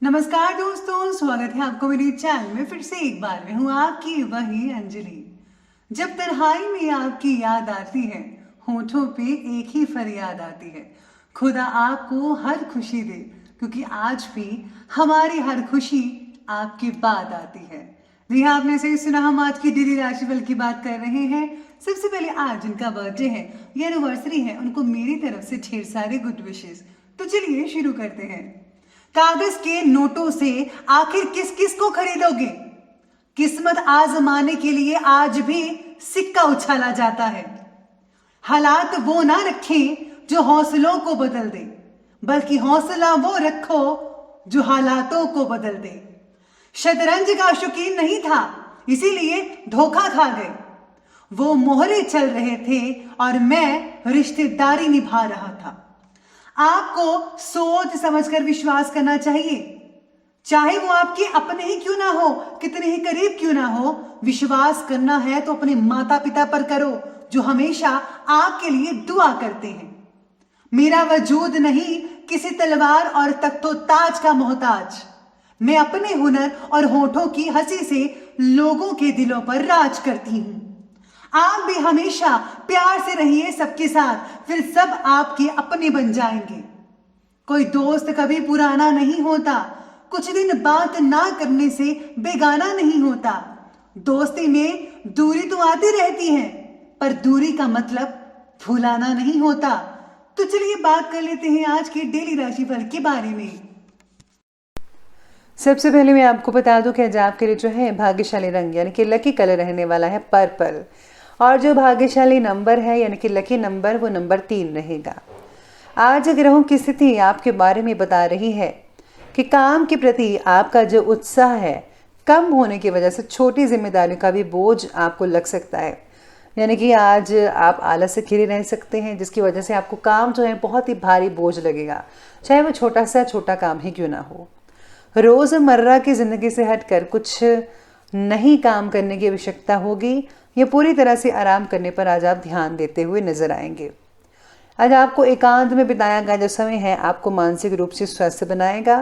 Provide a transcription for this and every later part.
नमस्कार दोस्तों, स्वागत है आपको मेरे चैनल में। फिर से एक बार मैं हूँ आपकी वही अंजलि। जब तन्हाई में आपकी याद आती है, होठों पे एक ही फरियाद आती है, खुदा आपको हर खुशी दे, क्योंकि आज भी हमारी हर खुशी आपके बाद आती है। जी हाँ, आपने सही सुना, हम आज की डेली राशिफल की बात कर रहे हैं। सबसे पहले आज जिनका बर्थडे है या एनिवर्सरी है, उनको मेरी तरफ से ढेर सारे गुड विशेस। तो चलिए शुरू करते हैं। कागज के नोटों से आखिर किस किस को खरीदोगे? किस्मत आजमाने के लिए आज भी सिक्का उछाला जाता है। हालात वो ना रखें जो हौसलों को बदल दे, बल्कि हौसला वो रखो जो हालातों को बदल दे। शतरंज का शौकीन नहीं था, इसीलिए धोखा खा गए। वो मोहरे चल रहे थे और मैं रिश्तेदारी निभा रहा था। आपको सोच समझकर विश्वास करना चाहिए, चाहे वो आपके अपने ही क्यों ना हो, कितने ही करीब क्यों ना हो। विश्वास करना है तो अपने माता पिता पर करो, जो हमेशा आपके लिए दुआ करते हैं। मेरा वजूद नहीं किसी तलवार और तख्तो ताज का मोहताज। मैं अपने हुनर और होठों की हंसी से लोगों के दिलों पर राज करती हूं। आप भी हमेशा प्यार से रहिए सबके साथ, फिर सब आपके अपने बन जाएंगे। कोई दोस्त कभी पुराना नहीं होता, कुछ दिन बात ना करने से बेगाना नहीं होता। दोस्ती में दूरी तो आती रहती है, पर दूरी का मतलब भुलाना नहीं होता। तो चलिए बात कर लेते हैं आज के डेली राशिफल के बारे में। सबसे पहले मैं आपको बता दूं कि आज आपके लिए जो है भाग्यशाली रंग यानी कि लकी कलर रहने वाला है पर्पल, और जो भाग्यशाली नंबर है यानी कि लकी नंबर वो नंबर 3 रहेगा। आज ग्रहों की स्थिति आपके बारे में बता रही है कि काम के प्रति आपका जो उत्साह है कम होने की वजह से छोटी जिम्मेदारियों का भी बोझ आपको लग सकता है। यानी कि आज आप आलस से घिरे रह सकते हैं, जिसकी वजह से आपको काम जो है बहुत ही भारी बोझ लगेगा, चाहे वो छोटा काम ही क्यों ना हो। रोज़मर्रा की ज़िंदगी से हटकर कुछ नई काम करने की आवश्यकता होगी, या पूरी तरह से आराम करने पर आज आप ध्यान देते हुए नजर आएंगे। आज आपको एकांत में बिताया गया जो समय है आपको मानसिक रूप से स्वस्थ बनाएगा।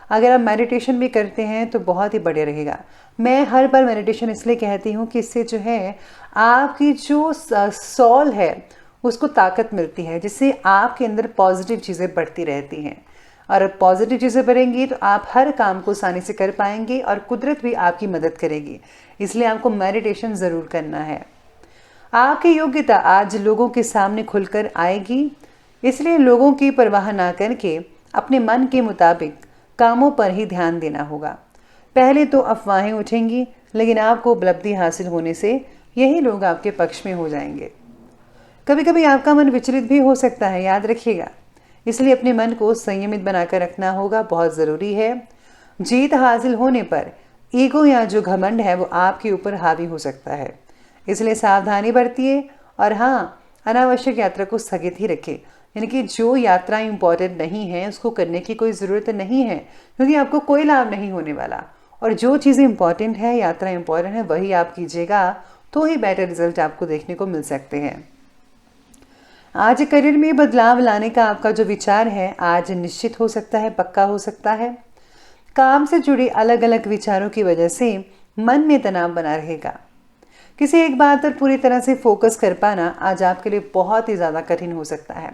अगर आप मेडिटेशन भी करते हैं तो बहुत ही बढ़िया रहेगा। मैं हर बार मेडिटेशन इसलिए कहती हूँ कि इससे जो है आपकी जो सोल है उसको ताकत मिलती है, जिससे आपके अंदर पॉजिटिव चीज़ें बढ़ती रहती हैं, और पॉजिटिव चीज़ें बढ़ेंगी तो आप हर काम को आसानी से कर पाएंगे और कुदरत भी आपकी मदद करेगी। इसलिए आपको मेडिटेशन ज़रूर करना है। आपकी योग्यता आज लोगों के सामने खुलकर आएगी, इसलिए लोगों की परवाह ना करके अपने मन के मुताबिक कामों पर ही ध्यान देना होगा। पहले तो अफवाहें उठेंगी, लेकिन आपको उपलब्धि हासिल होने से यही लोग आपके पक्ष में हो जाएंगे। कभी कभी आपका मन विचलित भी हो सकता है, याद रखिएगा, इसलिए अपने मन को संयमित बनाकर रखना होगा, बहुत ज़रूरी है। जीत हासिल होने पर ईगो या जो घमंड है वो आपके ऊपर हावी हो सकता है, इसलिए सावधानी बरतिए। और हाँ, अनावश्यक यात्रा को स्थगित ही रखें, यानी कि जो यात्रा इंपॉर्टेंट नहीं है उसको करने की कोई ज़रूरत नहीं है, क्योंकि आपको कोई लाभ नहीं होने वाला। और जो चीज़ें इंपॉर्टेंट है, यात्रा इंपॉर्टेंट है, वही आप कीजिएगा, तो ही बेटर रिजल्ट आपको देखने को मिल सकते हैं। आज करियर में बदलाव लाने का आपका जो विचार है आज निश्चित हो सकता है, पक्का हो सकता है। काम से जुड़े अलग अलग विचारों की वजह से मन में तनाव बना रहेगा। किसी एक बात पर पूरी तरह से फोकस कर पाना आज आपके लिए बहुत ही ज़्यादा कठिन हो सकता है।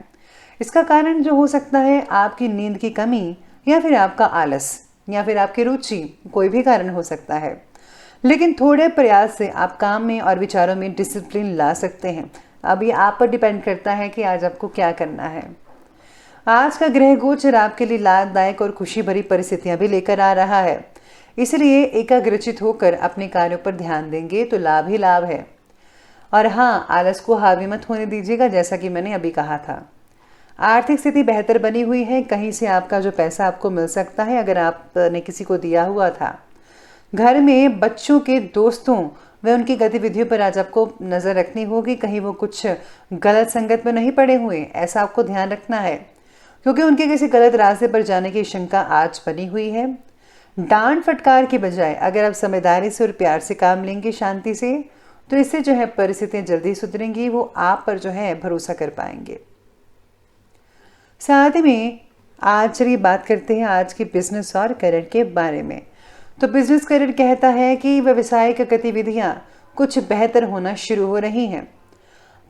इसका कारण जो हो सकता है आपकी नींद की कमी, या फिर आपका आलस, या फिर आपकी रुचि, कोई भी कारण हो सकता है। लेकिन थोड़े प्रयास से आप काम में और विचारों में डिसिप्लिन ला सकते हैं। अब ये आप पर डिपेंड करता है कि आज आपको क्या करना है। आज का ग्रह गोचर आपके लिए लाभदायक और खुशी भरी परिस्थितियां भी लेकर आ रहा है, इसलिए एकाग्रचित होकर अपने कार्यों पर ध्यान देंगे तो लाभ ही लाभ है। और हाँ, आलस को हावी मत होने दीजिएगा, जैसा कि मैंने अभी कहा था। आर्थिक स्थिति बेहतर बनी हुई है, कहीं से आपका जो पैसा आपको मिल सकता है अगर आपने किसी को दिया हुआ था। घर में बच्चों के दोस्तों व उनकी गतिविधियों पर आज आपको नज़र रखनी होगी, कहीं वो कुछ गलत संगत में नहीं पड़े हुए, ऐसा आपको ध्यान रखना है, क्योंकि उनके किसी गलत रास्ते पर जाने की शंका आज बनी हुई है। डांट फटकार के बजाय अगर आप समझदारी से और प्यार से काम लेंगे, शांति से, तो इससे जो है परिस्थितियां जल्दी सुधरेंगी, वो आप पर जो है भरोसा कर पाएंगे। साथ ही में आज चलिए बात करते हैं आज के बिजनेस और करियर के बारे में। तो बिजनेस करियर कहता है कि व्यवसायिक गतिविधियां कुछ बेहतर होना शुरू हो रही हैं।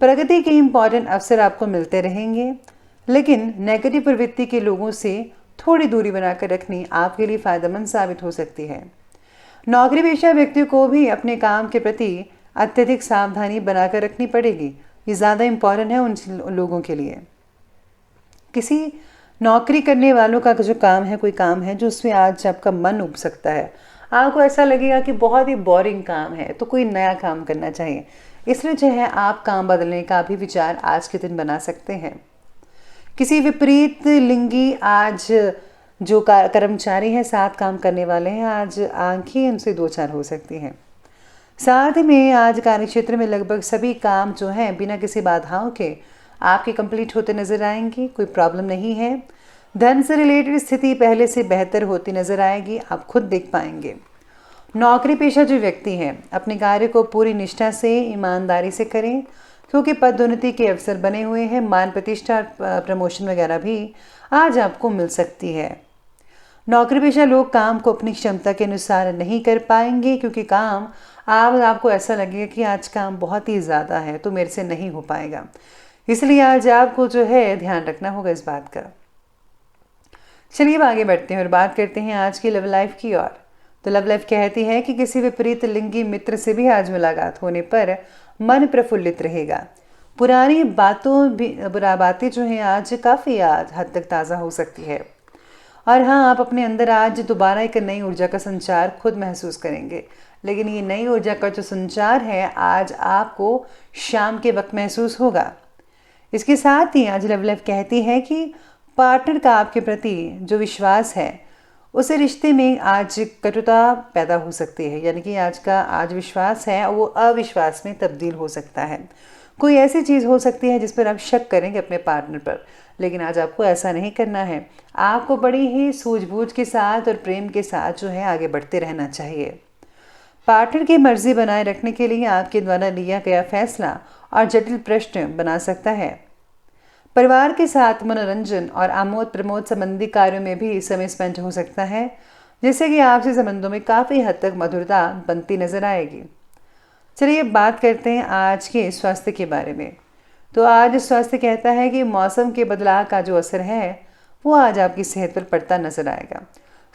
प्रगति के इम्पॉर्टेंट अवसर आपको मिलते रहेंगे, लेकिन नेगेटिव प्रवृत्ति के लोगों से थोड़ी दूरी बनाकर रखनी आपके लिए फायदेमंद साबित हो सकती है। नौकरी पेशा व्यक्तियों को भी अपने काम के प्रति अत्यधिक सावधानी बनाकर रखनी पड़ेगी। ये ज़्यादा इम्पॉर्टेंट है उन लोगों के लिए। किसी नौकरी करने वालों का जो काम है, कोई काम है जो उसमें आज आपका मन उब सकता है, आपको ऐसा लगेगा कि बहुत ही बोरिंग काम है, तो कोई नया काम करना चाहिए। इसलिए जो है आप काम बदलने का भी विचार आज के दिन बना सकते हैं। किसी विपरीत लिंगी आज जो कर्मचारी हैं, साथ काम करने वाले हैं, आज आंखें उनसे दो चार हो सकती हैं। साथ में आज कार्यक्षेत्र में लगभग सभी काम जो हैं बिना किसी बाधाओं के आपके कंप्लीट होते नजर आएंगी। कोई प्रॉब्लम नहीं है। धन से रिलेटेड स्थिति पहले से बेहतर होती नजर आएगी, आप खुद देख पाएंगे। नौकरी पेशा जो व्यक्ति हैं अपने कार्य को पूरी निष्ठा से, ईमानदारी से करें, क्योंकि पदोन्नति के अवसर बने हुए हैं। मान प्रतिष्ठा, प्रमोशन वगैरह भी आज आपको मिल सकती है। नौकरी पेशा लोग काम को अपनी क्षमता के अनुसार नहीं कर पाएंगे, क्योंकि काम आपको ऐसा लगेगा कि आज काम बहुत ही ज़्यादा है तो मेरे से नहीं हो पाएगा। इसलिए आज आपको जो है ध्यान रखना होगा इस बात का। चलिए अब आगे बढ़ते हैं और बात करते हैं आज की लव लाइफ की ओर। तो लव लाइफ कहती है कि किसी विपरीत लिंगी मित्र से भी आज मुलाकात होने पर मन प्रफुल्लित रहेगा। पुरानी बातें जो हैं आज काफ़ी आज हद तक ताज़ा हो सकती है। और हाँ, आप अपने अंदर आज दोबारा एक नई ऊर्जा का संचार खुद महसूस करेंगे। लेकिन ये नई ऊर्जा का जो संचार है आज आपको शाम के वक्त महसूस होगा। इसके साथ ही आज लव लाइफ कहती है कि पार्टनर का आपके प्रति जो विश्वास है, उसे रिश्ते में आज कटुता पैदा हो सकती है। यानी कि आज विश्वास है वो अविश्वास में तब्दील हो सकता है। कोई ऐसी चीज़ हो सकती है जिस पर आप शक करेंगे अपने पार्टनर पर, लेकिन आज आपको ऐसा नहीं करना है। आपको बड़ी ही सूझबूझ के साथ और प्रेम के साथ जो है आगे बढ़ते रहना चाहिए। पार्टनर की मर्जी बनाए रखने के लिए आपके द्वारा लिया गया फैसला और जटिल प्रश्न बना सकता है। परिवार के साथ मनोरंजन और आमोद प्रमोद संबंधी कार्यों में भी समय स्पेंड हो सकता है, जिससे कि आपसे संबंधों में काफ़ी हद तक मधुरता बनती नजर आएगी। चलिए बात करते हैं आज के स्वास्थ्य के बारे में। तो आज स्वास्थ्य कहता है कि मौसम के बदलाव का जो असर है वो आज आपकी सेहत पर पड़ता नजर आएगा।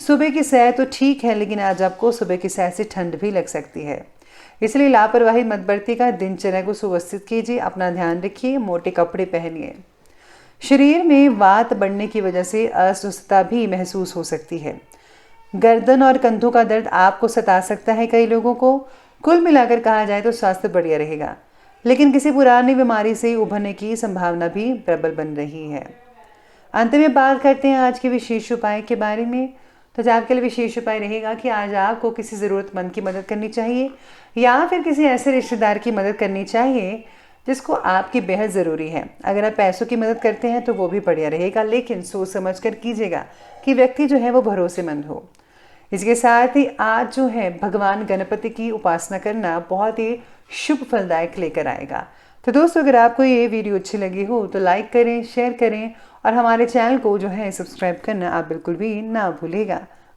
सुबह की सैर तो ठीक है, लेकिन आज आपको सुबह की सैर से ठंड भी लग सकती है। इसलिए लापरवाही मत बरतिएगा। दिनचर्या को सुव्यवस्थित कीजिए, अपना ध्यान रखिए, मोटे कपड़े पहनिए। शरीर में वात बढ़ने की वजह से अस्वस्थता भी महसूस हो सकती है। गर्दन और कंधों का दर्द आपको सता सकता है कई लोगों को। कुल मिलाकर कहा जाए तो स्वास्थ्य बढ़िया रहेगा, लेकिन किसी पुरानी बीमारी से उभरने की संभावना भी प्रबल बन रही है। अंत में बात करते हैं आज के विशेष उपाय के बारे में। तो आपके लिए विशेष उपाय रहेगा कि आज आपको किसी ज़रूरतमंद की मदद करनी चाहिए, या फिर किसी ऐसे रिश्तेदार की मदद करनी चाहिए जिसको आपकी बेहद ज़रूरी है। अगर आप पैसों की मदद करते हैं तो वो भी बढ़िया रहेगा, लेकिन सोच समझ कर कीजिएगा कि व्यक्ति जो है वो भरोसेमंद हो। इसके साथ ही आज जो है भगवान गणपति की उपासना करना बहुत ही शुभ फलदायक लेकर आएगा। तो दोस्तों, अगर आपको ये वीडियो अच्छी लगी हो तो लाइक करें, शेयर करें और हमारे चैनल को जो है सब्सक्राइब करना आप बिल्कुल भी ना भूलिएगा।